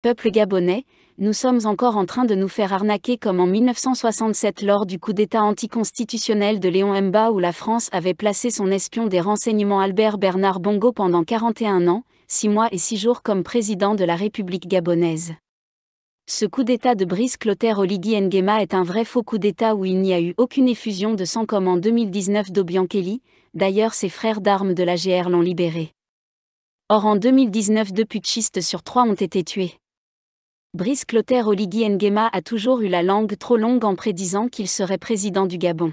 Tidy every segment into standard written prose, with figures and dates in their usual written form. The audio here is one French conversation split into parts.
Peuple gabonais, nous sommes encore en train de nous faire arnaquer comme en 1967 lors du coup d'État anticonstitutionnel de Léon Mba où la France avait placé son espion des renseignements Albert Bernard Bongo pendant 41 ans, 6 mois et 6 jours comme président de la République gabonaise. Ce coup d'État de Brice Clotaire Oligui Nguema est un vrai faux coup d'État où il n'y a eu aucune effusion de sang comme en 2019 d'Obiankeli, d'ailleurs ses frères d'armes de la GR l'ont libéré. Or en 2019 2 putschistes sur 3 ont été tués. Brice Clotaire Oligui Nguema a toujours eu la langue trop longue en prédisant qu'il serait président du Gabon.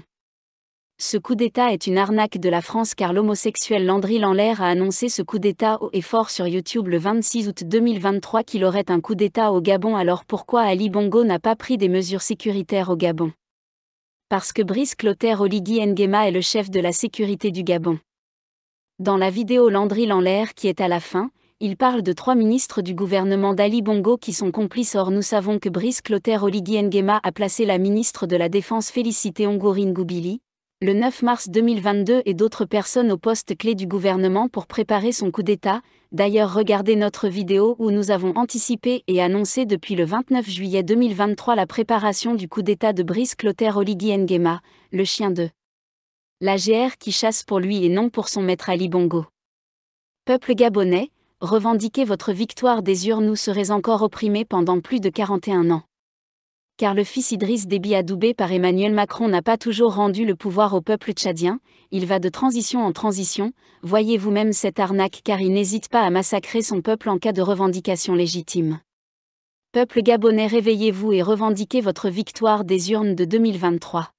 Ce coup d'État est une arnaque de la France car l'homosexuel Landry Lanlaire a annoncé ce coup d'État haut et fort sur YouTube le 26 août 2023 qu'il aurait un coup d'État au Gabon. Alors pourquoi Ali Bongo n'a pas pris des mesures sécuritaires au Gabon? Parce que Brice Clotaire Oligui Nguema est le chef de la sécurité du Gabon. Dans la vidéo Landry Lanlaire qui est à la fin, il parle de 3 ministres du gouvernement d'Ali Bongo qui sont complices. Or nous savons que Brice Clotaire Oligui Nguema a placé la ministre de la Défense Félicité Ongorine Goubili, le 9 mars 2022 et d'autres personnes au poste clé du gouvernement pour préparer son coup d'État. D'ailleurs regardez notre vidéo où nous avons anticipé et annoncé depuis le 29 juillet 2023 la préparation du coup d'État de Brice Clotaire Oligui Nguema, le chien de la GR qui chasse pour lui et non pour son maître Ali Bongo. Peuple gabonais, revendiquez votre victoire des urnes ou serez encore opprimés pendant plus de 41 ans. Car le fils Idriss Déby adoubé par Emmanuel Macron n'a pas toujours rendu le pouvoir au peuple tchadien, il va de transition en transition, voyez vous-même cette arnaque car il n'hésite pas à massacrer son peuple en cas de revendication légitime. Peuple gabonais, réveillez-vous et revendiquez votre victoire des urnes de 2023.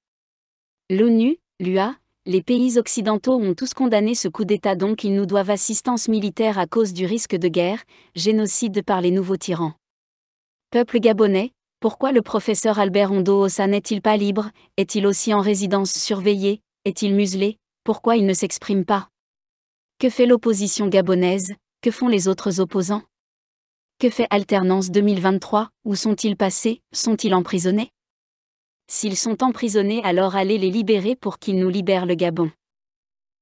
L'ONU, l'UA, les pays occidentaux ont tous condamné ce coup d'État, donc ils nous doivent assistance militaire à cause du risque de guerre, génocide par les nouveaux tyrans. Peuple gabonais, pourquoi le professeur Albert Ondoosa n'est-il pas libre? Est-il aussi en résidence surveillée? Est-il muselé? Pourquoi il ne s'exprime pas? Que fait l'opposition gabonaise? Que font les autres opposants? Que fait Alternance 2023? Où sont-ils passés? Sont-ils emprisonnés? S'ils sont emprisonnés, alors allez les libérer pour qu'ils nous libèrent le Gabon.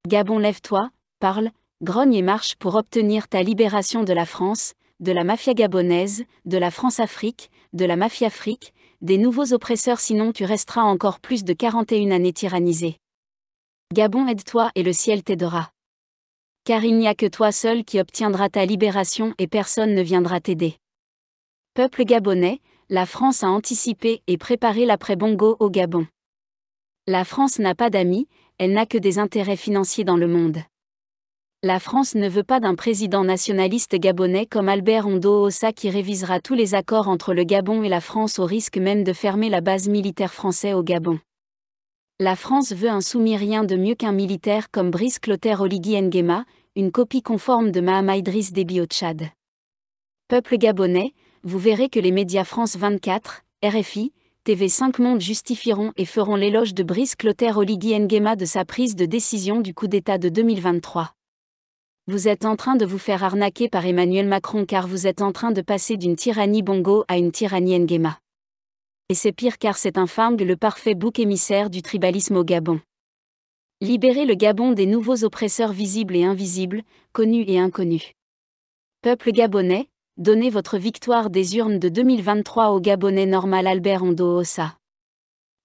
Gabon, lève-toi, parle, grogne et marche pour obtenir ta libération de la France, de la mafia gabonaise, de la France-Afrique, de la mafia-Afrique, des nouveaux oppresseurs, sinon tu resteras encore plus de 41 années tyrannisé. Gabon, aide-toi et le ciel t'aidera. Car il n'y a que toi seul qui obtiendra ta libération et personne ne viendra t'aider. Peuple gabonais, la France a anticipé et préparé l'après-Bongo au Gabon. La France n'a pas d'amis, elle n'a que des intérêts financiers dans le monde. La France ne veut pas d'un président nationaliste gabonais comme Albert Ondoosa qui révisera tous les accords entre le Gabon et la France au risque même de fermer la base militaire française au Gabon. La France veut un soumis, rien de mieux qu'un militaire comme Brice Clotaire Oligui Nguema, une copie conforme de Mahama Idriss Déby au Tchad. Peuple gabonais, vous verrez que les médias France 24, RFI, TV5 Monde justifieront et feront l'éloge de Brice Clotaire Oligui Nguema de sa prise de décision du coup d'État de 2023. Vous êtes en train de vous faire arnaquer par Emmanuel Macron car vous êtes en train de passer d'une tyrannie Bongo à une tyrannie Nguema. Et c'est pire car c'est infâme, le parfait bouc émissaire du tribalisme au Gabon. Libérez le Gabon des nouveaux oppresseurs visibles et invisibles, connus et inconnus. Peuple gabonais, donnez votre victoire des urnes de 2023 au Gabonais normal Albert Ondoosa.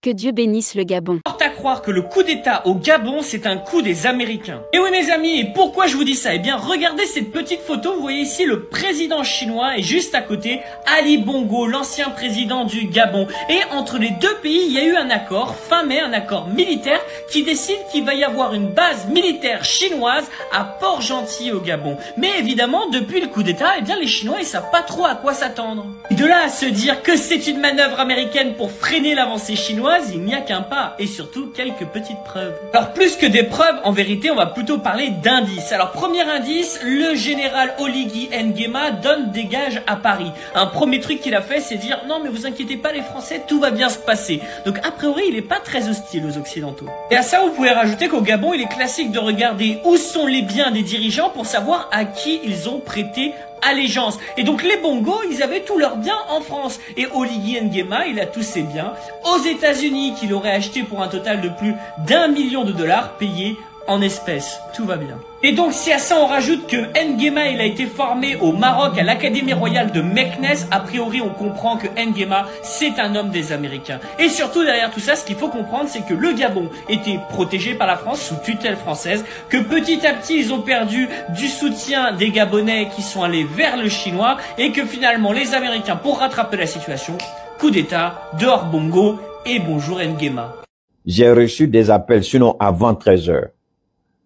Que Dieu bénisse le Gabon. À croire que le coup d'État au Gabon, c'est un coup des Américains. Et oui mes amis, et pourquoi je vous dis ça? Eh bien regardez cette petite photo, vous voyez ici le président chinois et juste à côté, Ali Bongo, l'ancien président du Gabon. Et entre les deux pays, il y a eu un accord, fin mai, un accord militaire qui décide qu'il va y avoir une base militaire chinoise à Port-Gentil au Gabon. Mais évidemment, depuis le coup d'État, eh bien les Chinois, ils savent pas trop à quoi s'attendre. Et de là à se dire que c'est une manœuvre américaine pour freiner l'avancée chinoise, il n'y a qu'un pas, et surtout quelques petites preuves. Alors plus que des preuves, en vérité, on va plutôt parler d'indices. Alors premier indice, le général Oligui Nguema donne des gages à Paris. Un premier truc qu'il a fait, c'est dire non mais vous inquiétez pas les Français, tout va bien se passer. Donc a priori, il n'est pas très hostile aux Occidentaux. Et à ça, vous pouvez rajouter qu'au Gabon, il est classique de regarder où sont les biens des dirigeants pour savoir à qui ils ont prêté allégeance. Et donc les Bongo, ils avaient tous leurs biens en France. Et Oligui Nguema, il a tous ses biens aux États-Unis qu'il aurait acheté pour un total de plus d'1 million de dollars payés en espèces, tout va bien. Et donc si à ça on rajoute que Nguema il a été formé au Maroc à l'Académie royale de Meknès, a priori on comprend que Nguema c'est un homme des Américains. Et surtout derrière tout ça, ce qu'il faut comprendre c'est que le Gabon était protégé par la France sous tutelle française, que petit à petit ils ont perdu du soutien des Gabonais qui sont allés vers le Chinois et que finalement les Américains pour rattraper la situation, coup d'état, dehors Bongo et bonjour Nguema. J'ai reçu des appels, sinon avant 13 h.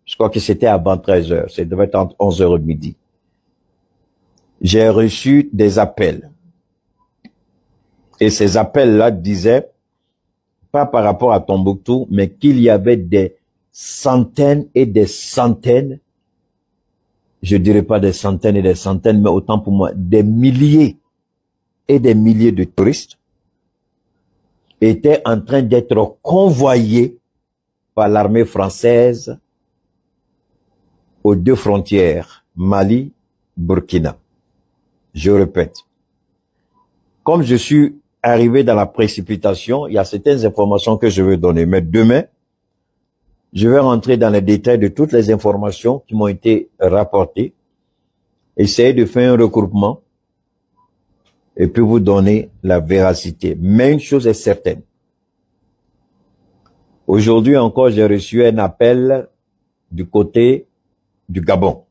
Je crois que c'était avant 13 h. Ça devait être entre 11 h et midi. J'ai reçu des appels. Et ces appels-là disaient, pas par rapport à Tombouctou, mais qu'il y avait des centaines et des centaines, je dirais pas des centaines et des centaines, mais autant pour moi, des milliers et des milliers de touristes étaient en train d'être convoyés par l'armée française aux deux frontières, Mali, Burkina. Je répète, comme je suis arrivé dans la précipitation, il y a certaines informations que je veux donner, mais demain, je vais rentrer dans les détails de toutes les informations qui m'ont été rapportées, essayer de faire un regroupement et puis vous donner la véracité. Mais une chose est certaine. Aujourd'hui encore, j'ai reçu un appel du côté du Gabon.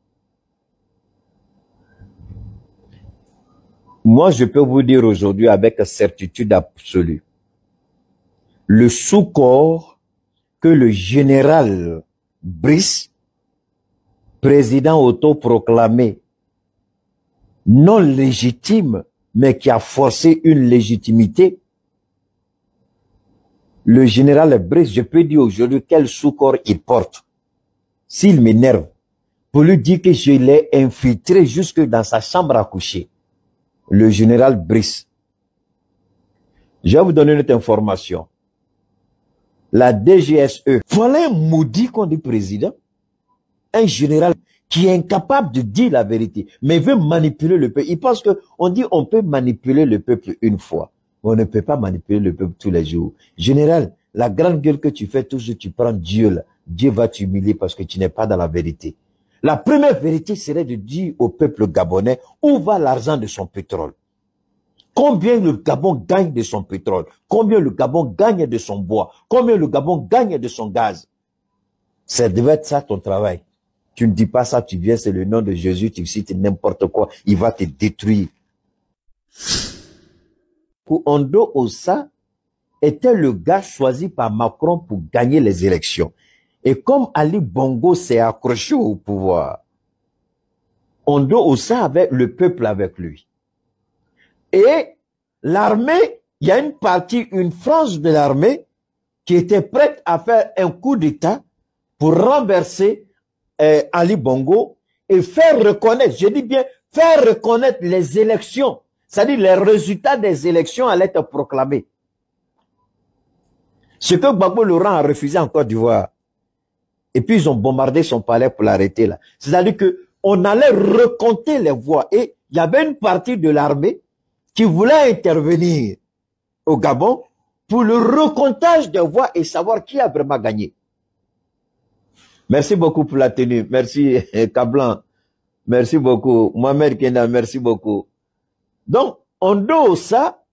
Moi, je peux vous dire aujourd'hui avec certitude absolue, le sous-corps que le général Brice, président autoproclamé, non légitime, mais qui a forcé une légitimité, le général Brice, je peux dire aujourd'hui quel sous-corps il porte. S'il m'énerve, pour lui dire que je l'ai infiltré jusque dans sa chambre à coucher. Le général Brice. Je vais vous donner une autre information. La DGSE, voilà un maudit qu'on dit président. Un général qui est incapable de dire la vérité, mais veut manipuler le peuple. Il pense qu'on dit on peut manipuler le peuple une fois. On ne peut pas manipuler le peuple tous les jours. Général, la grande gueule que tu fais toujours, tu prends Dieu là. Dieu va t'humilier parce que tu n'es pas dans la vérité. La première vérité serait de dire au peuple gabonais où va l'argent de son pétrole. Combien le Gabon gagne de son pétrole? Combien le Gabon gagne de son bois? Combien le Gabon gagne de son gaz? Ça devait être ça ton travail. Tu ne dis pas ça, tu viens, c'est le nom de Jésus, tu cites n'importe quoi, il va te détruire. Ondo Ossa était le gars choisi par Macron pour gagner les élections. Et comme Ali Bongo s'est accroché au pouvoir, Ondo Ossa avait le peuple avec lui. Et l'armée, il y a une partie, une frange de l'armée qui était prête à faire un coup d'État pour renverser Ali Bongo et faire reconnaître, je dis bien, faire reconnaître les élections. C'est-à-dire les résultats des élections allaient être proclamés. Ce que Gbagbo Laurent a refusé en Côte d'Ivoire. Et puis ils ont bombardé son palais pour l'arrêter là. C'est-à-dire que on allait recompter les voix. Et il y avait une partie de l'armée qui voulait intervenir au Gabon pour le recomptage des voix et savoir qui a vraiment gagné. Merci beaucoup pour la tenue. Merci Kablan. Merci beaucoup. Mohamed Kenda, merci beaucoup. Donc, Ondo Ossa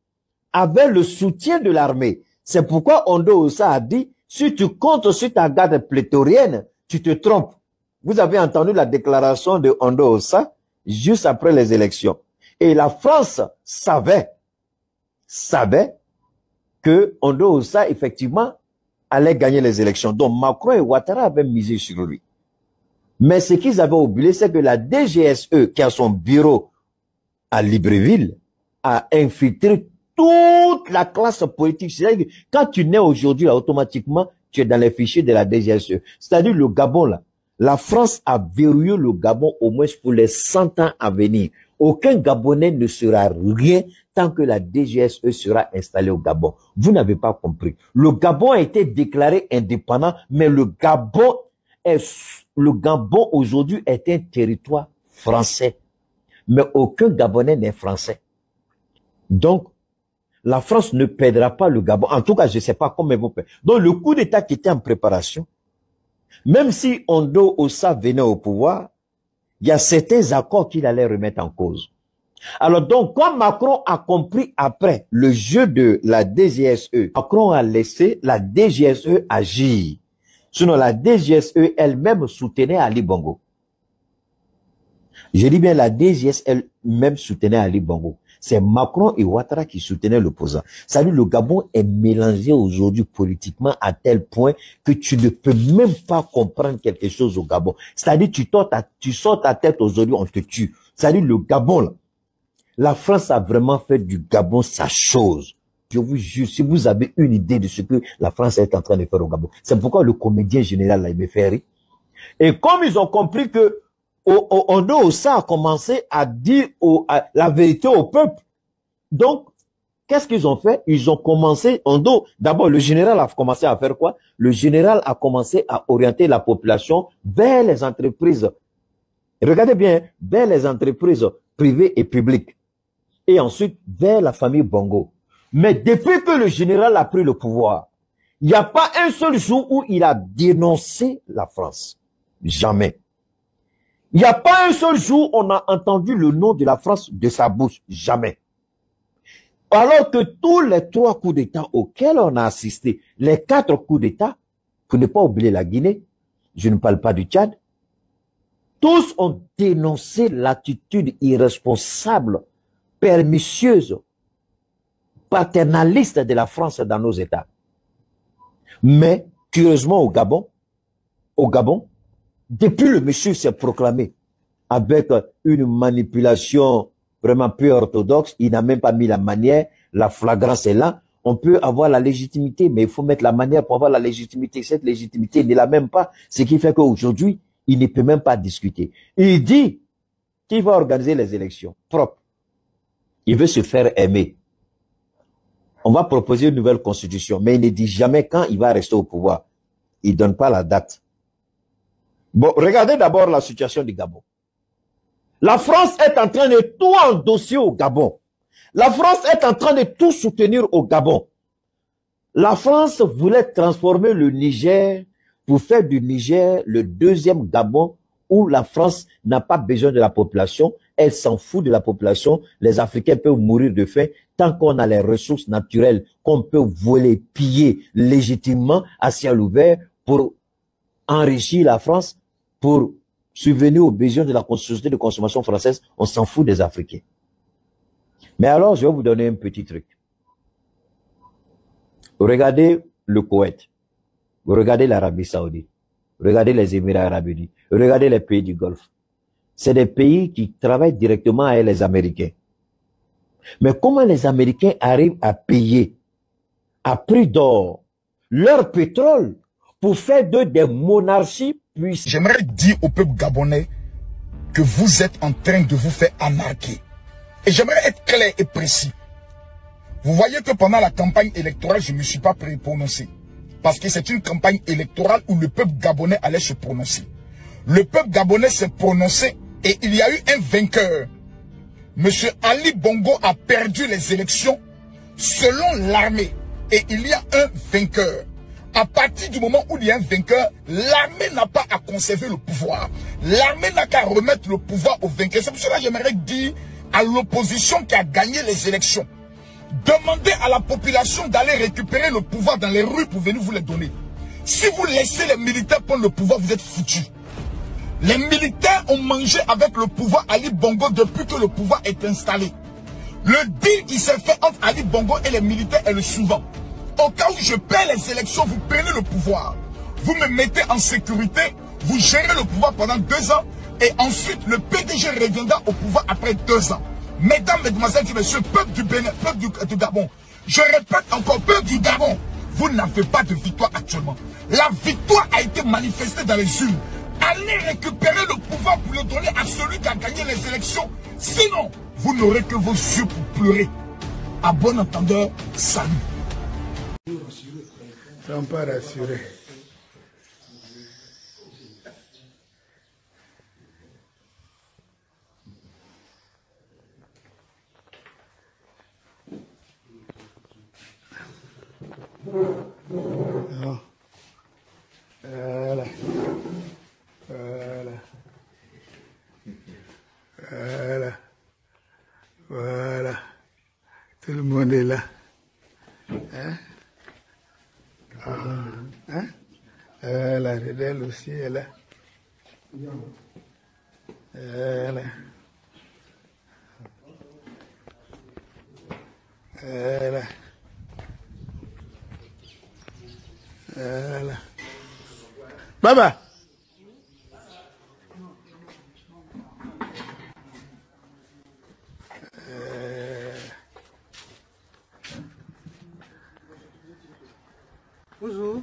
avait le soutien de l'armée. C'est pourquoi Ondo Ossa a dit, si tu comptes sur ta garde pléthorienne, tu te trompes. Vous avez entendu la déclaration de Ondo Ossa juste après les élections. Et la France savait que Ondo Ossa, effectivement, allait gagner les élections. Donc, Macron et Ouattara avaient misé sur lui. Mais ce qu'ils avaient oublié, c'est que la DGSE, qui a son bureau à Libreville, a infiltré toute la classe politique. C'est-à-dire que quand tu nais aujourd'hui, automatiquement, tu es dans les fichiers de la DGSE. C'est-à-dire le Gabon, là. La France a verrouillé le Gabon au moins pour les 100 ans à venir. Aucun Gabonais ne sera rien tant que la DGSE sera installée au Gabon. Vous n'avez pas compris. Le Gabon a été déclaré indépendant, mais le Gabon aujourd'hui est un territoire français. Mais aucun Gabonais n'est français. Donc, la France ne perdra pas le Gabon. En tout cas, je ne sais pas comment ils vont faire. Donc, le coup d'État qui était en préparation, Même si Ondo Ossa venait au pouvoir, il y a certains accords qu'il allait remettre en cause. Alors donc, quand Macron a compris après le jeu de la DGSE, Macron a laissé la DGSE agir. Sinon, la DGSE elle-même soutenait Ali Bongo. Je dis bien la DGSE elle-même soutenait Ali Bongo. C'est Macron et Ouattara qui soutenaient l'opposant. C'est-à-dire le Gabon est mélangé aujourd'hui politiquement à tel point que tu ne peux même pas comprendre quelque chose au Gabon. C'est-à-dire tu sors ta tête aujourd'hui, on te tue. C'est-à-dire le Gabon, là, la France a vraiment fait du Gabon sa chose. Je vous jure, si vous avez une idée de ce que la France est en train de faire au Gabon, c'est pourquoi le comédien général là, il me fait rire. Et comme ils ont compris que Ondo Ossa a commencé à dire la vérité au peuple. Donc, qu'est-ce qu'ils ont fait? Ils ont commencé, d'abord le général a commencé à faire quoi? Le général a commencé à orienter la population vers les entreprises. Regardez bien, vers les entreprises privées et publiques. Et ensuite, vers la famille Bongo. Mais depuis que le général a pris le pouvoir, il n'y a pas un seul jour où il a dénoncé la France. Jamais. Il n'y a pas un seul jour où on a entendu le nom de la France de sa bouche. Jamais. Alors que tous les 3 coups d'État auxquels on a assisté, les 4 coups d'État, pour ne pas oublier la Guinée, je ne parle pas du Tchad, tous ont dénoncé l'attitude irresponsable, pernicieuse, paternaliste de la France dans nos États. Mais, curieusement, au Gabon, depuis le monsieur s'est proclamé avec une manipulation vraiment peu orthodoxe, il n'a même pas mis la manière, la flagrance est là, on peut avoir la légitimité, mais il faut mettre la manière pour avoir la légitimité. Cette légitimité, il ne l'a même pas, ce qui fait qu'aujourd'hui, il ne peut même pas discuter. Il dit qu'il va organiser les élections propres. Il veut se faire aimer. On va proposer une nouvelle constitution, mais il ne dit jamais quand il va rester au pouvoir. Il ne donne pas la date. Bon, regardez d'abord la situation du Gabon. La France est en train de tout endosser au Gabon. La France est en train de tout soutenir au Gabon. La France voulait transformer le Niger pour faire du Niger le 2e Gabon où la France n'a pas besoin de la population. Elle s'en fout de la population. Les Africains peuvent mourir de faim tant qu'on a les ressources naturelles qu'on peut voler, piller légitimement à ciel ouvert pour enrichir la France, pour subvenir aux besoins de la société de consommation française. On s'en fout des Africains. Mais alors, je vais vous donner un petit truc. Regardez le Koweït. Regardez l'Arabie Saoudite. Regardez les Émirats Arabes Unis. Regardez les pays du Golfe. C'est des pays qui travaillent directement avec les Américains. Mais comment les Américains arrivent à payer à prix d'or leur pétrole pour faire d'eux des monarchies puissantes? J'aimerais dire au peuple gabonais que vous êtes en train de vous faire arnaquer. Et j'aimerais être clair et précis. Vous voyez que pendant la campagne électorale, je ne me suis pas prononcé. Parce que c'est une campagne électorale où le peuple gabonais allait se prononcer. Le peuple gabonais s'est prononcé et il y a eu un vainqueur. Monsieur Ali Bongo a perdu les élections selon l'armée. Et il y a un vainqueur. À partir du moment où il y a un vainqueur, l'armée n'a pas à conserver le pouvoir. L'armée n'a qu'à remettre le pouvoir au vainqueur. C'est pour cela que j'aimerais dire à l'opposition qui a gagné les élections, demandez à la population d'aller récupérer le pouvoir dans les rues pour venir vous les donner. Si vous laissez les militaires prendre le pouvoir, vous êtes foutus. Les militaires ont mangé avec le pouvoir Ali Bongo depuis que le pouvoir est installé. Le deal qui s'est fait entre Ali Bongo et les militaires est le suivant. Au cas où je perds les élections, vous prenez le pouvoir. Vous me mettez en sécurité, vous gérez le pouvoir pendant 2 ans et ensuite le PDG reviendra au pouvoir après 2 ans. Mesdames, mesdemoiselles et messieurs, peuple du Bénin, peuple du Gabon, je répète encore, peuple du Gabon, vous n'avez pas de victoire actuellement. La victoire a été manifestée dans les urnes. Allez récupérer le pouvoir pour le donner à celui qui a gagné les élections. Sinon, vous n'aurez que vos yeux pour pleurer. À bon entendeur, salut. Ça me pas rassuré. Voilà. Tout le monde est là. Hein? Ah. Hein? La Redel aussi est là. Voilà. Voilà. Voilà. Baba! Bonjour.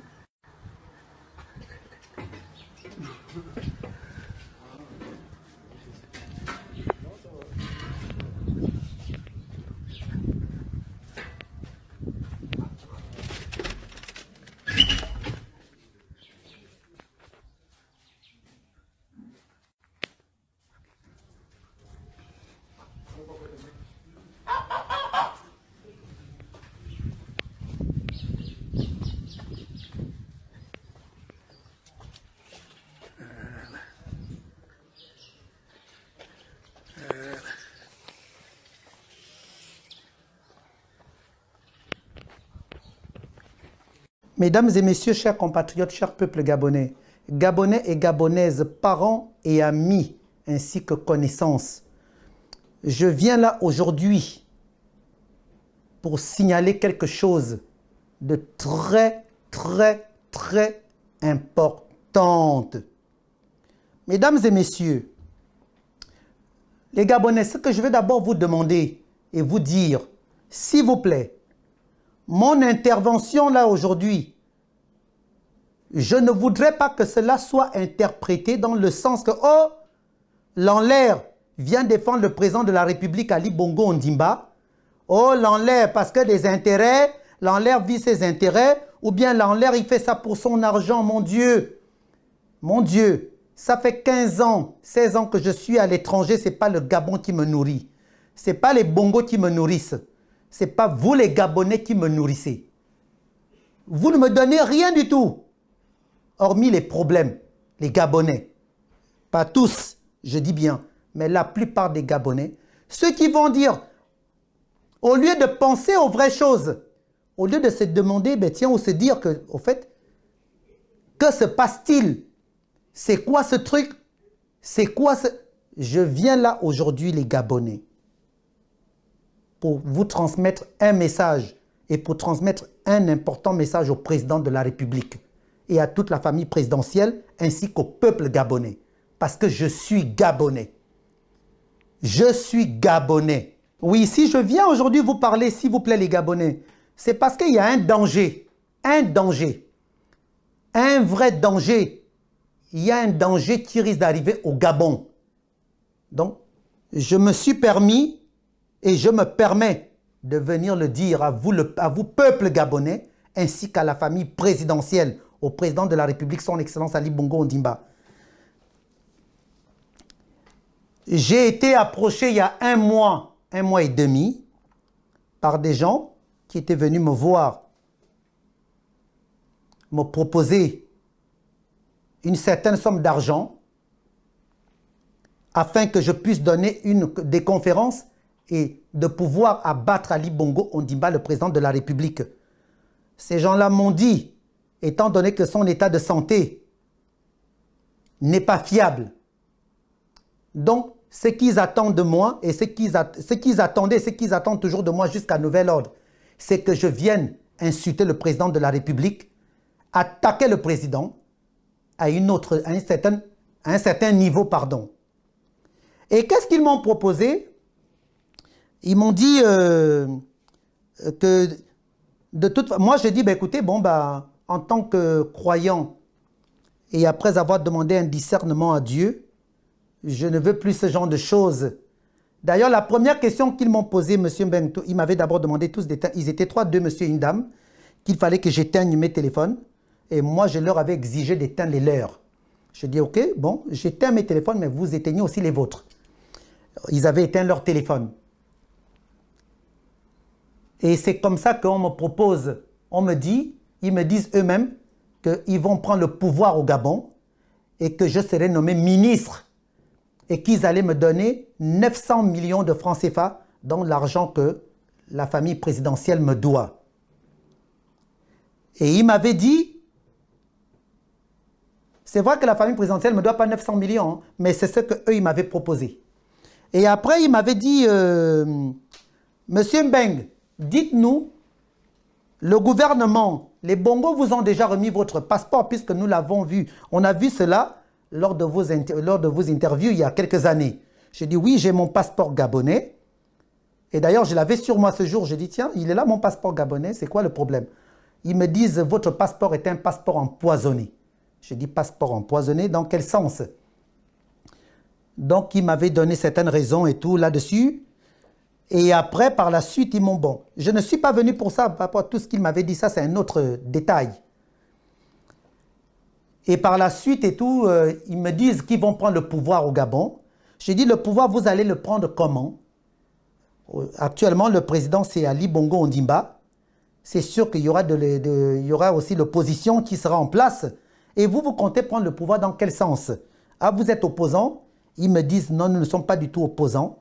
Mesdames et messieurs, chers compatriotes, chers peuples gabonais, Gabonais et Gabonaises, parents et amis, ainsi que connaissances, je viens là aujourd'hui pour signaler quelque chose de très importante. Mesdames et messieurs, les Gabonais, ce que je vais d'abord vous demander et vous dire, s'il vous plaît, mon intervention là aujourd'hui, je ne voudrais pas que cela soit interprété dans le sens que, oh, l'Enlair vient défendre le président de la République Ali Bongo Ondimba. Oh, l'Enlair, parce que des intérêts, l'Enlair vit ses intérêts, ou bien l'Enlair, il fait ça pour son argent, mon Dieu. Mon Dieu, ça fait 15 ans, 16 ans que je suis à l'étranger, ce n'est pas le Gabon qui me nourrit. Ce n'est pas les Bongos qui me nourrissent. Ce n'est pas vous les Gabonais qui me nourrissez. Vous ne me donnez rien du tout. Hormis les problèmes, les Gabonais. Pas tous, je dis bien, mais la plupart des Gabonais. Ceux qui vont dire, au lieu de penser aux vraies choses, au lieu de se demander, ben tiens, ou se dire que, au fait, que se passe-t-il? C'est quoi ce truc? C'est quoi ce... Je viens là aujourd'hui, les Gabonais, pour vous transmettre un message et pour transmettre un important message au président de la République et à toute la famille présidentielle ainsi qu'au peuple gabonais. Parce que je suis Gabonais. Je suis Gabonais. Oui, si je viens aujourd'hui vous parler, s'il vous plaît les Gabonais, c'est parce qu'il y a un danger. Un danger. Un vrai danger. Il y a un danger qui risque d'arriver au Gabon. Donc, je me suis permis et je me permets de venir le dire à vous, peuple gabonais, ainsi qu'à la famille présidentielle, au président de la République, son Excellence Ali Bongo Ondimba. J'ai été approché il y a un mois et demi, par des gens qui étaient venus me voir, me proposer une certaine somme d'argent afin que je puisse donner des conférences et de pouvoir abattre Ali Bongo Ondimba, le président de la République. Ces gens-là m'ont dit, étant donné que son état de santé n'est pas fiable, donc ce qu'ils attendent de moi et ce qu'ils attendaient, ce qu'ils attendent toujours de moi jusqu'à nouvel ordre, c'est que je vienne insulter le président de la République, attaquer le président à un certain niveau, pardon. Et qu'est-ce qu'ils m'ont proposé? Ils m'ont dit que de toute façon, moi je dis, bah, écoutez, bon, bah, en tant que croyant et après avoir demandé un discernement à Dieu, je ne veux plus ce genre de choses. D'ailleurs, la première question qu'ils m'ont posée, M. Bento, ils m'avaient d'abord demandé tous d'éteindre, ils étaient trois, deux monsieur et une dame, qu'il fallait que j'éteigne mes téléphones. Et moi, je leur avais exigé d'éteindre les leurs. Je dis, ok, bon, j'éteins mes téléphones, mais vous éteignez aussi les vôtres. Ils avaient éteint leur téléphone. Et c'est comme ça qu'on me propose, on me dit, ils me disent eux-mêmes qu'ils vont prendre le pouvoir au Gabon et que je serai nommé ministre et qu'ils allaient me donner 900 millions de francs CFA dans l'argent que la famille présidentielle me doit. Et il m'avait dit, c'est vrai que la famille présidentielle ne me doit pas 900 millions, hein, mais c'est ce qu'eux, ils m'avaient proposé. Et après, il m'avait dit, Monsieur Mbeng, dites-nous, le gouvernement, les Bongos vous ont déjà remis votre passeport puisque nous l'avons vu. On a vu cela lors de vos interviews il y a quelques années. J'ai dit, oui, j'ai mon passeport gabonais. Et d'ailleurs, je l'avais sur moi ce jour. J'ai dit, tiens, il est là mon passeport gabonais, c'est quoi le problème? Ils me disent, votre passeport est un passeport empoisonné. J'ai dit, passeport empoisonné, dans quel sens? Donc, ils m'avaient donné certaines raisons et tout là-dessus. Et après, par la suite, ils m'ont bon. Je ne suis pas venu pour ça, par rapport à tout ce qu'ils m'avaient dit, ça c'est un autre détail. Et par la suite et tout, ils me disent qu'ils vont prendre le pouvoir au Gabon. J'ai dit, le pouvoir, vous allez le prendre comment? Actuellement, le président, c'est Ali Bongo Ondimba. C'est sûr qu'il y aura aussi l'opposition qui sera en place. Et vous, vous comptez prendre le pouvoir dans quel sens? Ah, vous êtes opposant? Ils me disent, non, nous ne sommes pas du tout opposants,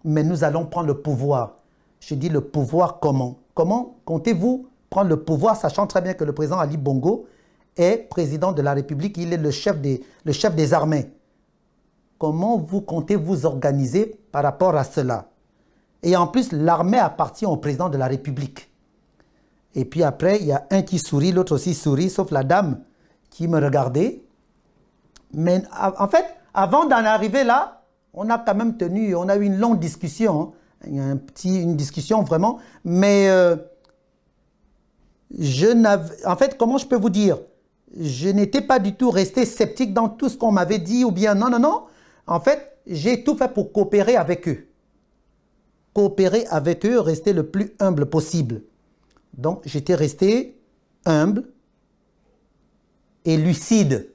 mais nous allons prendre le pouvoir. Je dis, le pouvoir comment? Comment comptez-vous prendre le pouvoir, sachant très bien que le président Ali Bongo est président de la République, il est le chef des armées. Comment vous comptez vous organiser par rapport à cela? Et en plus, l'armée appartient au président de la République. Et puis après, il y a un qui sourit, l'autre aussi sourit, sauf la dame qui me regardait. Mais en fait, avant d'en arriver là, on a quand même on a eu une longue discussion. Hein. Une discussion vraiment. Mais en fait, comment je peux vous dire? Je n'étais pas du tout resté sceptique dans tout ce qu'on m'avait dit ou bien non, non, non. En fait, j'ai tout fait pour coopérer avec eux. Coopérer avec eux, rester le plus humble possible. Donc, j'étais resté humble et lucide.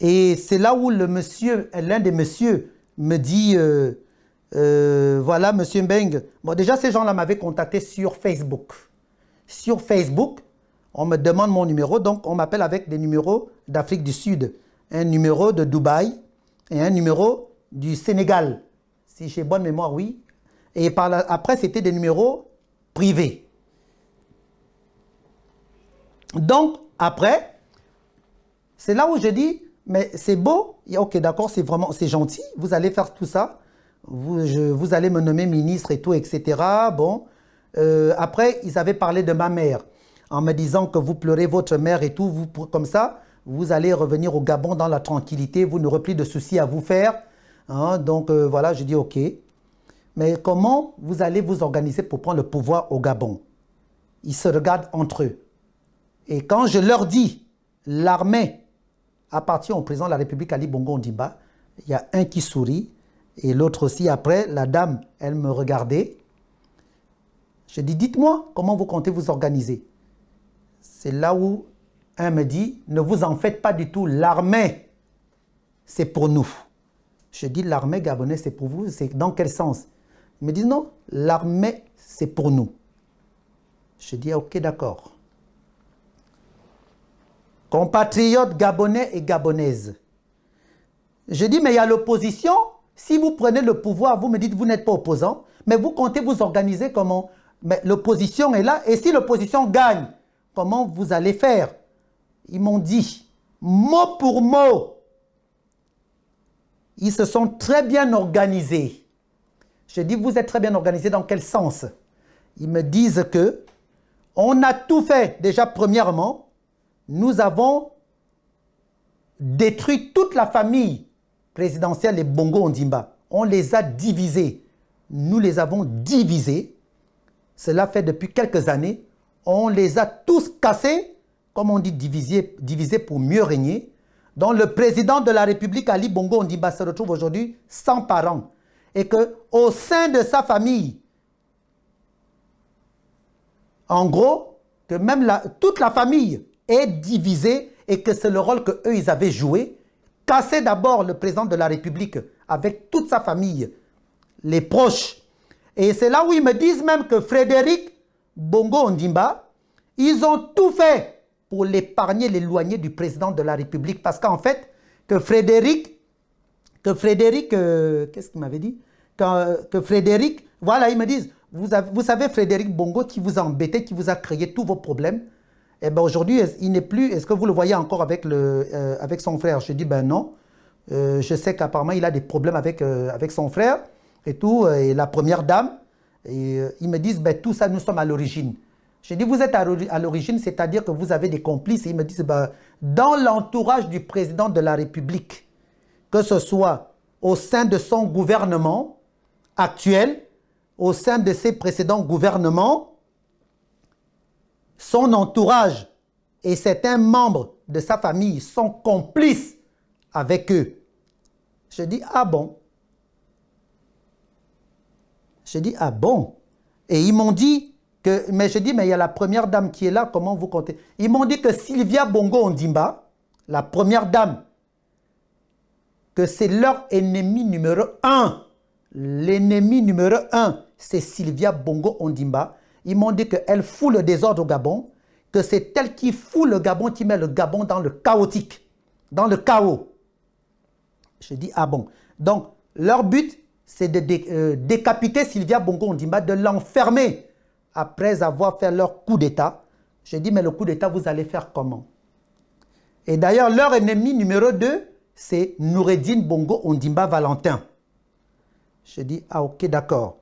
Et c'est là où l'un des messieurs me dit, voilà, monsieur Mbeng. Bon, déjà, ces gens-là m'avaient contacté sur Facebook. Sur Facebook, on me demande mon numéro, donc on m'appelle avec des numéros d'Afrique du Sud, un numéro de Dubaï et un numéro du Sénégal, si j'ai bonne mémoire, oui. Et après, c'était des numéros privés. Donc, après, c'est là où je dis, mais c'est beau, ok, d'accord, c'est gentil, vous allez faire tout ça, vous allez me nommer ministre et tout, etc. Bon, après, ils avaient parlé de ma mère, en me disant que vous pleurez votre mère et tout, comme ça, vous allez revenir au Gabon dans la tranquillité, vous n'aurez plus de soucis à vous faire. Hein, donc, voilà, je dis ok. Mais comment vous allez vous organiser pour prendre le pouvoir au Gabon? Ils se regardent entre eux. Et quand je leur dis, l'armée appartient au président de la République, Ali Bongo Ondimba, il y a un qui sourit, et l'autre aussi. Après, la dame, elle me regardait. Je dis, dites-moi, comment vous comptez vous organiser? C'est là où un me dit, ne vous en faites pas du tout, l'armée, c'est pour nous. Je dis, l'armée gabonaise, c'est pour vous, c'est dans quel sens? Ils me disent, non, l'armée, c'est pour nous. Je dis, ok, d'accord. Compatriotes gabonais et gabonaises. Je dis, mais il y a l'opposition. Si vous prenez le pouvoir, vous me dites, vous n'êtes pas opposant, mais vous comptez vous organiser comment? Mais l'opposition est là, et si l'opposition gagne, comment vous allez faire? Ils m'ont dit, mot pour mot, ils se sont très bien organisés. Je dis, vous êtes très bien organisés dans quel sens? Ils me disent que on a tout fait. Déjà, premièrement, nous avons détruit toute la famille présidentielle des Bongo Ondimba. On les a divisés. Nous les avons divisés. Cela fait depuis quelques années. On les a tous cassés, comme on dit, divisés pour mieux régner. Donc le président de la République, Ali Bongo Ondimba, se retrouve aujourd'hui sans parents. Et qu'au sein de sa famille, en gros, que même toute la famille est divisée et que c'est le rôle qu'eux, ils avaient joué. Casser d'abord le président de la République avec toute sa famille, les proches. Et c'est là où ils me disent même que Frédéric Bongo Ondimba, ils ont tout fait pour l'épargner, l'éloigner du président de la République. Parce qu'en fait, qu'est-ce qu'il m'avait dit? que Frédéric, voilà, ils me disent, vous savez Frédéric Bongo qui vous a embêté, qui vous a créé tous vos problèmes. Et bien aujourd'hui, il n'est plus, est-ce que vous le voyez encore avec, avec son frère? Je dis, ben non. Je sais qu'apparemment, il a des problèmes avec son frère et tout, et la première dame. Et ils me disent, ben, tout ça, nous sommes à l'origine. Je dis, vous êtes à l'origine, c'est-à-dire que vous avez des complices. Et ils me disent, ben, dans l'entourage du président de la République, que ce soit au sein de son gouvernement actuel, au sein de ses précédents gouvernements, son entourage et certains membres de sa famille sont complices avec eux. Je dis, ah bon? Je dis, ah bon? Et ils m'ont dit que, mais je dis, mais il y a la première dame qui est là, comment vous comptez? Ils m'ont dit que Sylvia Bongo Ondimba, la première dame, que c'est leur ennemi numéro 1. L'ennemi numéro 1, c'est Sylvia Bongo Ondimba. Ils m'ont dit qu'elle fout le désordre au Gabon, que c'est elle qui fout le Gabon, qui met le Gabon dans le chaotique, dans le chaos. Je dis, ah bon? Donc, leur but, c'est de décapiter Sylvia Bongo Ondimba, de l'enfermer après avoir fait leur coup d'État. Je dis, mais le coup d'État, vous allez faire comment? Et d'ailleurs, leur ennemi numéro 2, c'est Noureddine Bongo Ondimba Valentin. Je dis, ah ok, d'accord.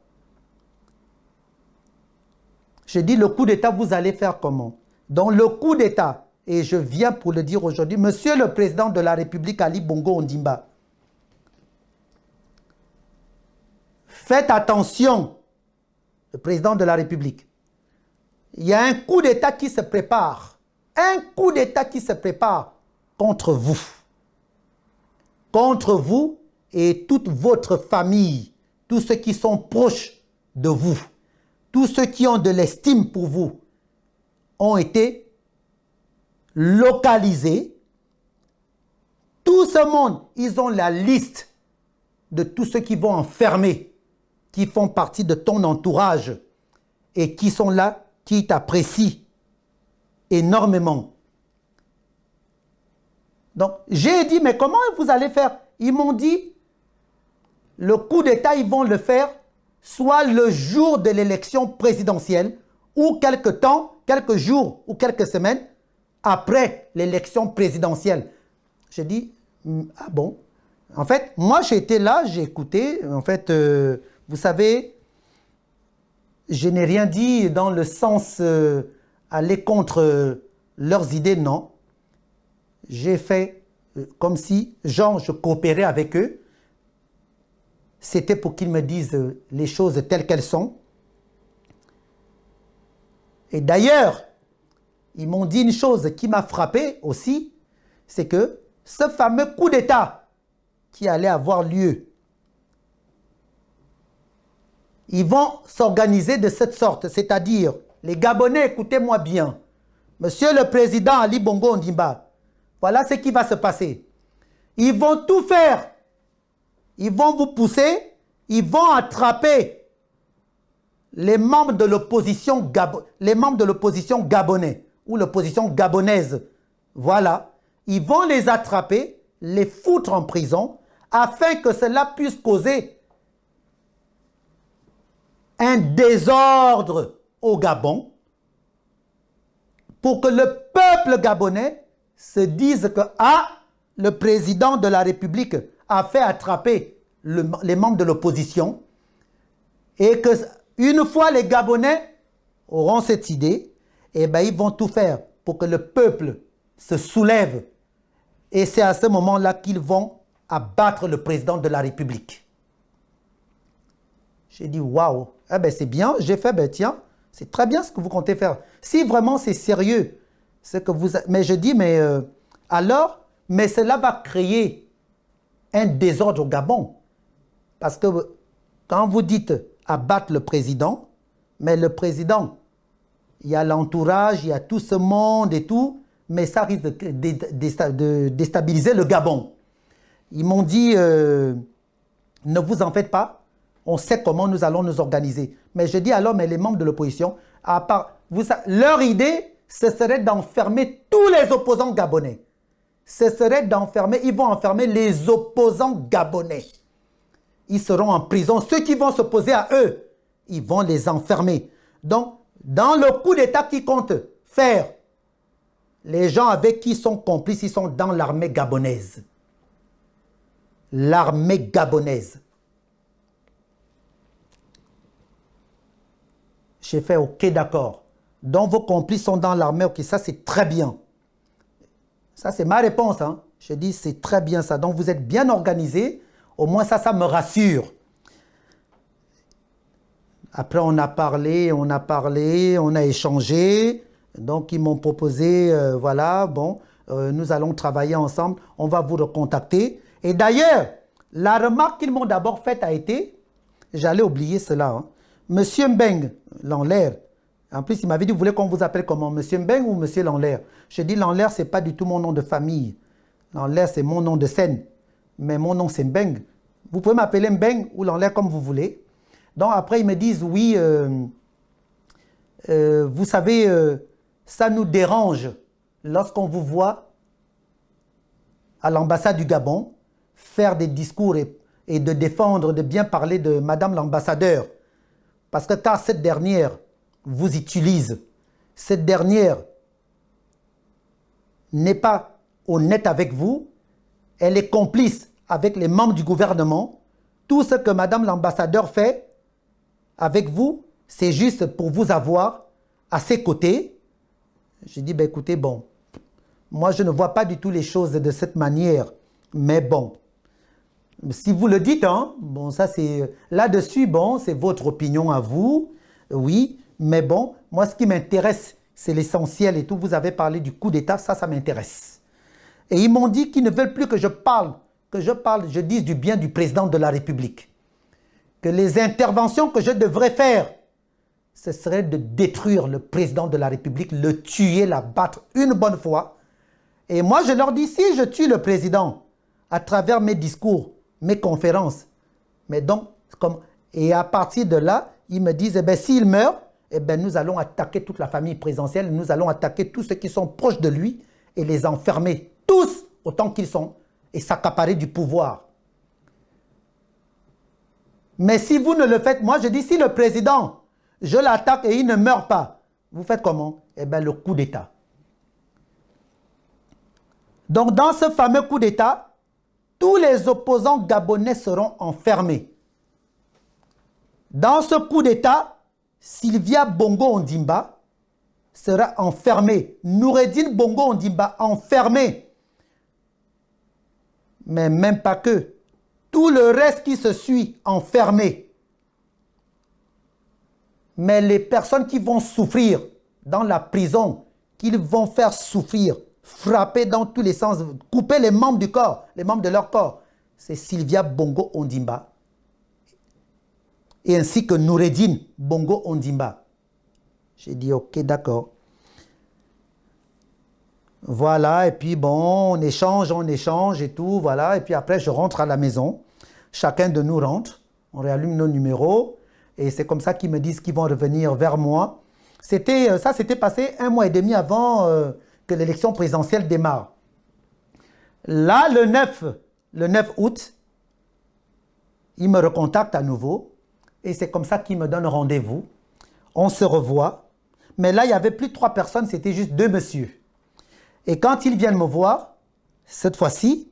Je dis, le coup d'État, vous allez faire comment? Donc, le coup d'État, et je viens pour le dire aujourd'hui, Monsieur le Président de la République, Ali Bongo Ondimba, faites attention, le Président de la République. Il y a un coup d'État qui se prépare. Un coup d'État qui se prépare contre vous. Contre vous et toute votre famille, tous ceux qui sont proches de vous, tous ceux qui ont de l'estime pour vous, ont été localisés. Tout ce monde, ils ont la liste de tous ceux qui vont enfermer, qui font partie de ton entourage et qui sont là, qui t'apprécient énormément. Donc, j'ai dit, mais comment vous allez faire? Ils m'ont dit, le coup d'État, ils vont le faire soit le jour de l'élection présidentielle ou quelques jours ou quelques semaines après l'élection présidentielle. J'ai dit, ah bon? En fait, moi, j'étais là, j'ai écouté. En fait, vous savez, je n'ai rien dit dans le sens aller contre leurs idées, non. J'ai fait comme si, genre, je coopérais avec eux. C'était pour qu'ils me disent les choses telles qu'elles sont. Et d'ailleurs, ils m'ont dit une chose qui m'a frappé aussi, c'est que ce fameux coup d'État qui allait avoir lieu, ils vont s'organiser de cette sorte, c'est-à-dire, les Gabonais, écoutez-moi bien, Monsieur le Président Ali Bongo Ondimba, voilà ce qui va se passer. Ils vont tout faire. Ils vont vous pousser, ils vont attraper les membres de l'opposition gabonais ou l'opposition gabonaise. Voilà. Ils vont les attraper, les foutre en prison afin que cela puisse causer un désordre au Gabon pour que le peuple gabonais se dise que le président de la République a fait attraper les membres de l'opposition et que une fois les Gabonais auront cette idée, eh ben, ils vont tout faire pour que le peuple se soulève et c'est à ce moment-là qu'ils vont abattre le président de la République. J'ai dit waouh, eh ben c'est bien, j'ai fait, ben tiens, c'est très bien ce que vous comptez faire. Si vraiment c'est sérieux, ce que vous... Mais je dis, mais alors, mais cela va créer un désordre au Gabon. Parce que quand vous dites abattre le président, mais le président, il y a l'entourage, il y a tout ce monde et tout, mais ça risque de déstabiliser le Gabon. Ils m'ont dit, ne vous en faites pas, on sait comment nous allons nous organiser. Mais je dis alors, mais les membres de l'opposition, leur idée, ce serait d'enfermer tous les opposants gabonais. Ce serait d'enfermer, ils vont enfermer les opposants gabonais. ils seront en prison. Ceux qui vont s'opposer à eux, ils vont les enfermer. Donc, dans le coup d'État qu'ils comptent faire, les gens avec qui ils sont complices, ils sont dans l'armée gabonaise. L'armée gabonaise. J'ai fait OK, d'accord. Donc vos complices sont dans l'armée, OK, ça c'est très bien. Ça c'est ma réponse, hein. Je dis c'est très bien ça. Donc vous êtes bien organisés. Au moins ça me rassure. Après on a parlé, on a échangé. Donc ils m'ont proposé, voilà, bon, nous allons travailler ensemble. On va vous recontacter. Et d'ailleurs, la remarque qu'ils m'ont d'abord faite a été, j'allais oublier cela, hein. Monsieur Mbeng, Lanlaire, en plus il m'avait dit, vous voulez qu'on vous appelle comment? Monsieur Mbeng ou Monsieur Lanlaire? Je dis Lanlaire, ce n'est pas du tout mon nom de famille. Lanlaire, c'est mon nom de scène. Mais mon nom, c'est Mbeng. Vous pouvez m'appeler Mbeng ou Lanlaire comme vous voulez. Donc après, ils me disent, oui, vous savez, ça nous dérange lorsqu'on vous voit à l'ambassade du Gabon faire des discours et de défendre, de bien parler de Madame l'ambassadeur. Parce que quand cette dernière vous utilise, cette dernière n'est pas honnête avec vous, elle est complice avec les membres du gouvernement. Tout ce que Madame l'ambassadeur fait avec vous, c'est juste pour vous avoir à ses côtés. J'ai dit, ben écoutez, bon, moi je ne vois pas du tout les choses de cette manière, mais bon, si vous le dites, hein, bon, ça c'est là-dessus, bon, c'est votre opinion à vous, oui, mais bon, moi ce qui m'intéresse, c'est l'essentiel et tout. Vous avez parlé du coup d'État, ça m'intéresse. Et ils m'ont dit qu'ils ne veulent plus que je dise du bien du président de la République. Que les interventions que je devrais faire, ce serait de détruire le président de la République, le tuer, l'abattre une bonne fois. Et moi, je leur dis, si je tue le président à travers mes discours, mes conférences, mais donc, et à partir de là, ils me disent, eh bien, s'il meurt, eh bien, nous allons attaquer toute la famille présidentielle, nous allons attaquer tous ceux qui sont proches de lui et les enfermer, tous autant qu'ils sont, et s'accaparer du pouvoir. Mais si vous ne le faites, moi je dis, si le président, je l'attaque et il ne meurt pas, vous faites comment? Eh bien, le coup d'État. Donc, dans ce fameux coup d'État, tous les opposants gabonais seront enfermés. Dans ce coup d'État, Sylvia Bongo Ondimba sera enfermée. Noureddine Bongo Ondimba enfermé. Mais même pas que. Tout le reste qui se suit enfermé. Mais les personnes qui vont souffrir dans la prison, qu'ils vont faire souffrir, frapper dans tous les sens, couper les membres du corps, les membres de leur corps, c'est Sylvia Bongo Ondimba. Et ainsi que Noureddine Bongo Ondimba. J'ai dit ok, d'accord. Voilà, et puis bon, on échange et tout, voilà. Et puis après, je rentre à la maison. Chacun de nous rentre. On réallume nos numéros. Et c'est comme ça qu'ils me disent qu'ils vont revenir vers moi. Ça s'était passé 1 mois et demi avant que l'élection présidentielle démarre. Là, le 9 août, ils me recontactent à nouveau. Et c'est comme ça qu'ils me donnent rendez-vous. On se revoit. Mais là, il n'y avait plus de 3 personnes, c'était juste 2 messieurs. Et quand ils viennent me voir, cette fois-ci,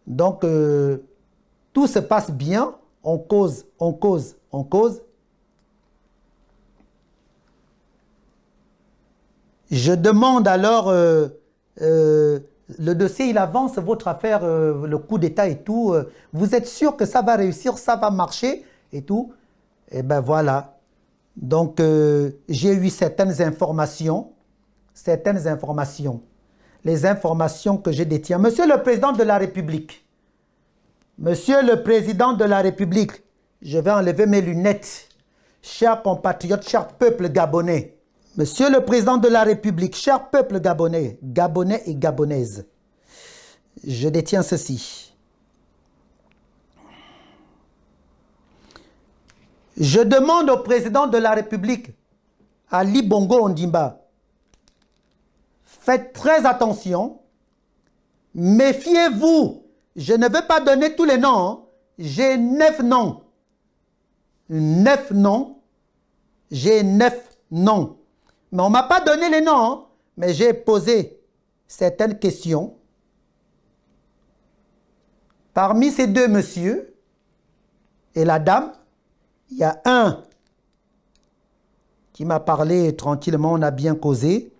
donc tout se passe bien, on cause. Je demande alors, le dossier, il avance, votre affaire, le coup d'État et tout, vous êtes sûr que ça va réussir, ça va marcher et tout? Et ben voilà. Donc, j'ai eu certaines informations, les informations que je détiens. Monsieur le Président de la République, je vais enlever mes lunettes. Chers compatriotes, chers peuple gabonais, Monsieur le Président de la République, cher peuple gabonais, Gabonais et Gabonaises, je détiens ceci. Je demande au Président de la République, Ali Bongo Ondimba, faites très attention, méfiez-vous, je ne veux pas donner tous les noms, hein. j'ai 9 noms. 9 noms. J'ai 9 noms. Mais on ne m'a pas donné les noms, hein, mais j'ai posé certaines questions. Parmi ces deux messieurs et la dame, il y a un qui m'a parlé tranquillement, on a bien causé,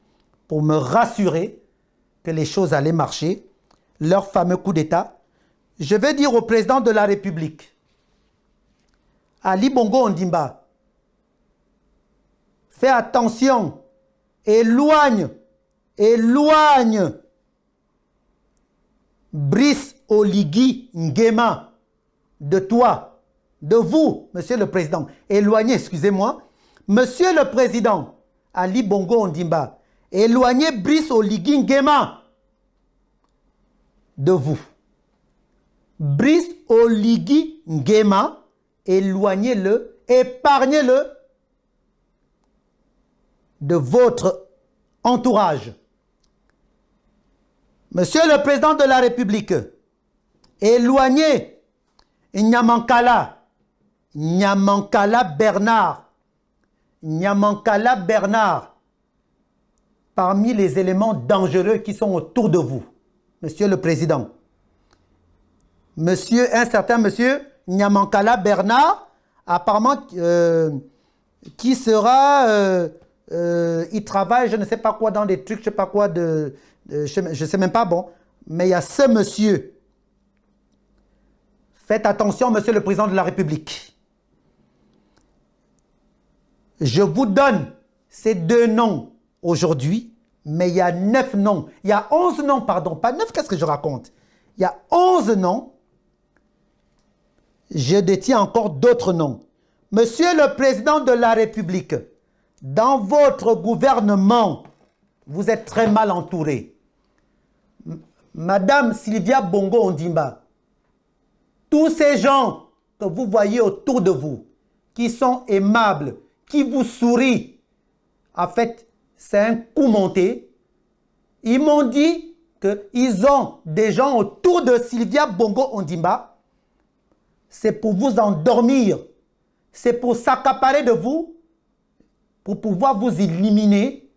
pour me rassurer que les choses allaient marcher. Leur fameux coup d'État. Je vais dire au président de la République, Ali Bongo Ondimba, fais attention, éloigne Brice Oligui Nguema de toi, de vous, monsieur le président. Éloignez, excusez-moi. Monsieur le président, Ali Bongo Ondimba, éloignez Brice Oligui Nguema de vous. Brice Oligui Nguema, éloignez-le, épargnez-le de votre entourage. Monsieur le président de la République, éloignez Nyamankala Bernard, parmi les éléments dangereux qui sont autour de vous. Monsieur le président, un certain monsieur Nyamankala Bernard, apparemment qui sera, il travaille, je ne sais pas quoi, dans des trucs, je ne sais pas quoi, je ne sais même pas, bon, mais il y a ce monsieur. Faites attention, monsieur le président de la République. Je vous donne ces 2 noms aujourd'hui, mais il y a 9 noms. Il y a 11 noms, pardon, pas 9, qu'est-ce que je raconte? Il y a 11 noms. Je détiens encore d'autres noms. Monsieur le président de la République, dans votre gouvernement, vous êtes très mal entouré. Madame Sylvia Bongo Ondimba, tous ces gens que vous voyez autour de vous, qui sont aimables, qui vous sourient, en fait, c'est un coup monté. Ils m'ont dit qu'ils ont des gens autour de Sylvia Bongo Ondimba. C'est pour vous endormir. C'est pour s'accaparer de vous, pour pouvoir vous éliminer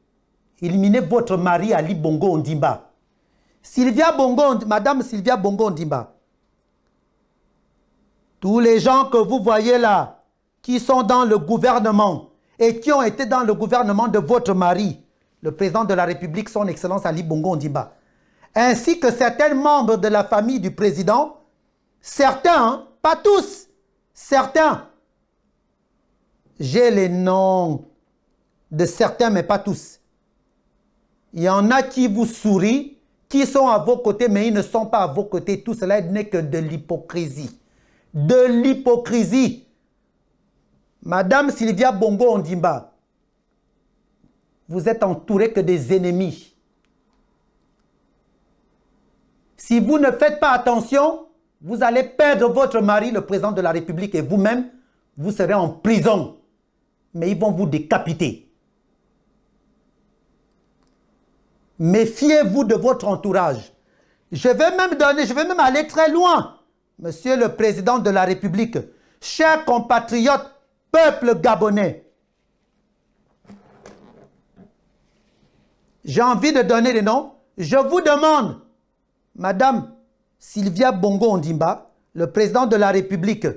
votre mari Ali Bongo Ondimba. Madame Sylvia Bongo Ondimba, tous les gens que vous voyez là, qui sont dans le gouvernement et qui ont été dans le gouvernement de votre mari, le président de la République, son Excellence Ali Bongo Ondimba, ainsi que certains membres de la famille du président, certains, hein, pas tous, certains, j'ai les noms de certains, mais pas tous. Il y en a qui vous sourient, qui sont à vos côtés, mais ils ne sont pas à vos côtés. Tout cela n'est que de l'hypocrisie. De l'hypocrisie. Madame Sylvia Bongo Ondimba, vous êtes entouré que des ennemis. Si vous ne faites pas attention, vous allez perdre votre mari, le président de la République, et vous-même, vous serez en prison. Mais ils vont vous décapiter. Méfiez-vous de votre entourage. Je vais même aller très loin. Monsieur le président de la République, chers compatriotes, peuple gabonais, j'ai envie de donner des noms. Je vous demande, Madame Sylvia Bongo Ondimba, le président de la République,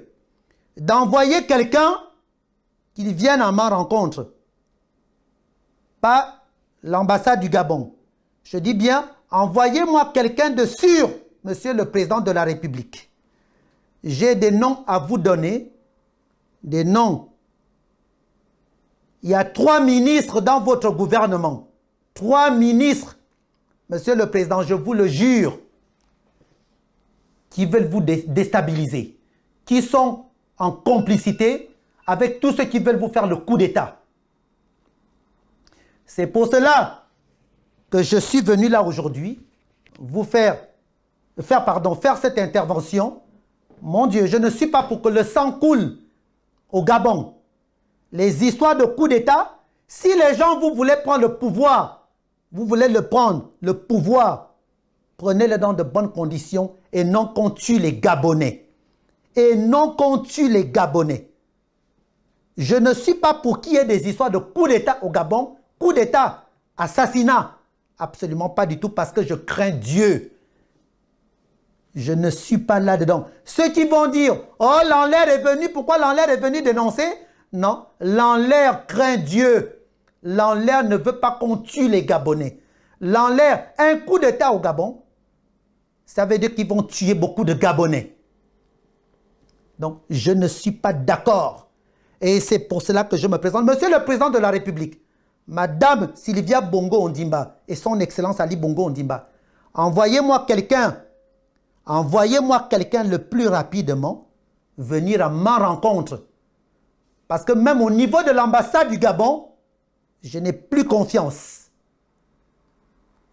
d'envoyer quelqu'un qui vienne à ma rencontre. Pas l'ambassade du Gabon. Je dis bien, envoyez-moi quelqu'un de sûr, monsieur le président de la République. J'ai des noms à vous donner. Des noms. Il y a 3 ministres dans votre gouvernement. 3 ministres, monsieur le président, je vous le jure, qui veulent vous déstabiliser, qui sont en complicité avec tous ceux qui veulent vous faire le coup d'État. C'est pour cela que je suis venu là aujourd'hui, faire cette intervention. Mon Dieu, je ne suis pas pour que le sang coule au Gabon. Les histoires de coup d'État, si les gens, vous voulez prendre le pouvoir, vous voulez le prendre, le pouvoir, prenez-le dans de bonnes conditions et non qu'on tue les Gabonais. et non qu'on tue les Gabonais. Je ne suis pas pour qu'il y ait des histoires de coup d'État au Gabon, coup d'État, assassinat. Absolument pas du tout parce que je crains Dieu. Je ne suis pas là-dedans. Ceux qui vont dire, oh, Lanlaire est venu, pourquoi Lanlaire est venu dénoncer? Non, Lanlaire craint Dieu. Lanlaire ne veut pas qu'on tue les Gabonais. Lanlaire, un coup d'État au Gabon, ça veut dire qu'ils vont tuer beaucoup de Gabonais. Donc, je ne suis pas d'accord. Et c'est pour cela que je me présente. Monsieur le Président de la République, Madame Sylvia Bongo Ondimba et son Excellence Ali Bongo Ondimba, envoyez-moi quelqu'un le plus rapidement venir à ma rencontre. Parce que même au niveau de l'ambassade du Gabon, je n'ai plus confiance.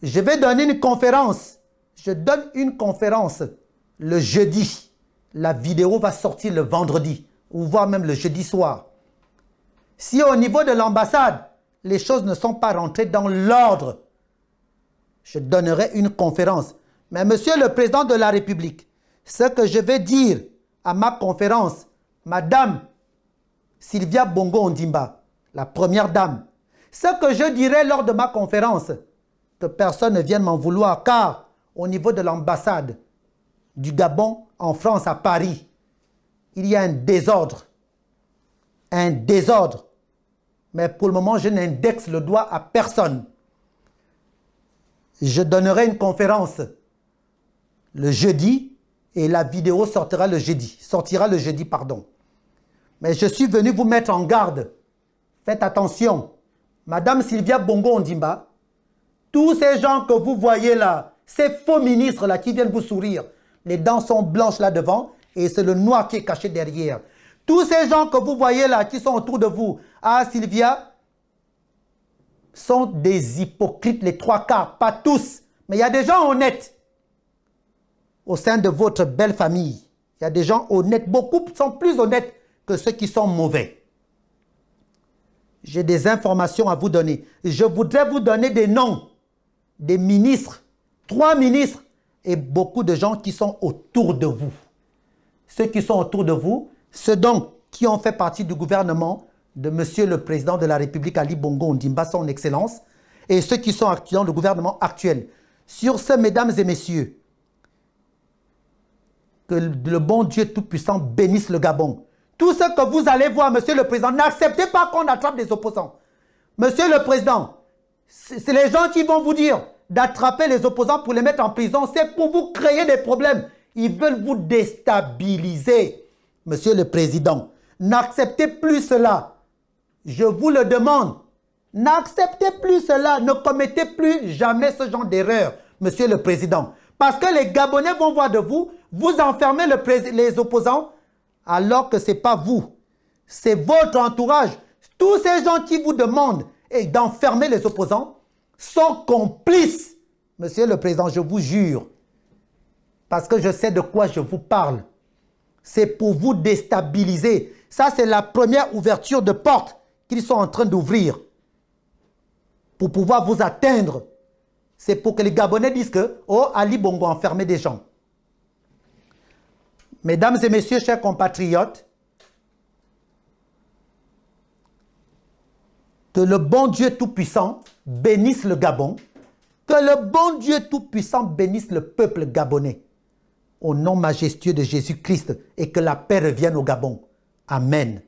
Je vais donner une conférence. Je donne une conférence le jeudi. La vidéo va sortir le vendredi, ou voire même le jeudi soir. Si au niveau de l'ambassade, les choses ne sont pas rentrées dans l'ordre, je donnerai une conférence. Mais Monsieur le Président de la République, ce que je vais dire à ma conférence, Madame Sylvia Bongo Ondimba, la première dame, ce que je dirai lors de ma conférence, que personne ne vienne m'en vouloir, car au niveau de l'ambassade du Gabon en France, à Paris, il y a un désordre. Un désordre. Mais pour le moment, je n'indexe le doigt à personne. Je donnerai une conférence le jeudi et la vidéo sortira le jeudi. Mais je suis venu vous mettre en garde. Faites attention. Madame Sylvia Bongo Ondimba, tous ces gens que vous voyez là, ces faux ministres là qui viennent vous sourire, les dents sont blanches là devant et c'est le noir qui est caché derrière. Tous ces gens que vous voyez là qui sont autour de vous, ah Sylvia, sont des hypocrites les trois quarts, pas tous, mais il y a des gens honnêtes au sein de votre belle famille. Il y a des gens honnêtes, beaucoup sont plus honnêtes que ceux qui sont mauvais. J'ai des informations à vous donner. Je voudrais vous donner des noms des ministres, 3 ministres et beaucoup de gens qui sont autour de vous. Ceux qui sont autour de vous, ceux donc qui ont fait partie du gouvernement de Monsieur le Président de la République Ali Bongo Ondimba, son Excellence, et ceux qui sont dans le gouvernement actuel. Sur ce, mesdames et messieurs, que le bon Dieu Tout-Puissant bénisse le Gabon. Tout ce que vous allez voir, Monsieur le Président, n'acceptez pas qu'on attrape des opposants. Monsieur le Président, c'est les gens qui vont vous dire d'attraper les opposants pour les mettre en prison. C'est pour vous créer des problèmes. Ils veulent vous déstabiliser. Monsieur le Président, n'acceptez plus cela. Je vous le demande. N'acceptez plus cela. Ne commettez plus jamais ce genre d'erreur, Monsieur le Président. Parce que les Gabonais vont voir de vous, vous enfermez les opposants, alors que ce n'est pas vous. C'est votre entourage. Tous ces gens qui vous demandent d'enfermer les opposants sont complices. Monsieur le Président, je vous jure, parce que je sais de quoi je vous parle. C'est pour vous déstabiliser. Ça, c'est la première ouverture de porte qu'ils sont en train d'ouvrir pour pouvoir vous atteindre. C'est pour que les Gabonais disent que, oh, Ali Bongo a enfermé des gens. Mesdames et messieurs, chers compatriotes, que le bon Dieu Tout-Puissant bénisse le Gabon, que le bon Dieu Tout-Puissant bénisse le peuple gabonais, au nom majestueux de Jésus-Christ, et que la paix revienne au Gabon. Amen.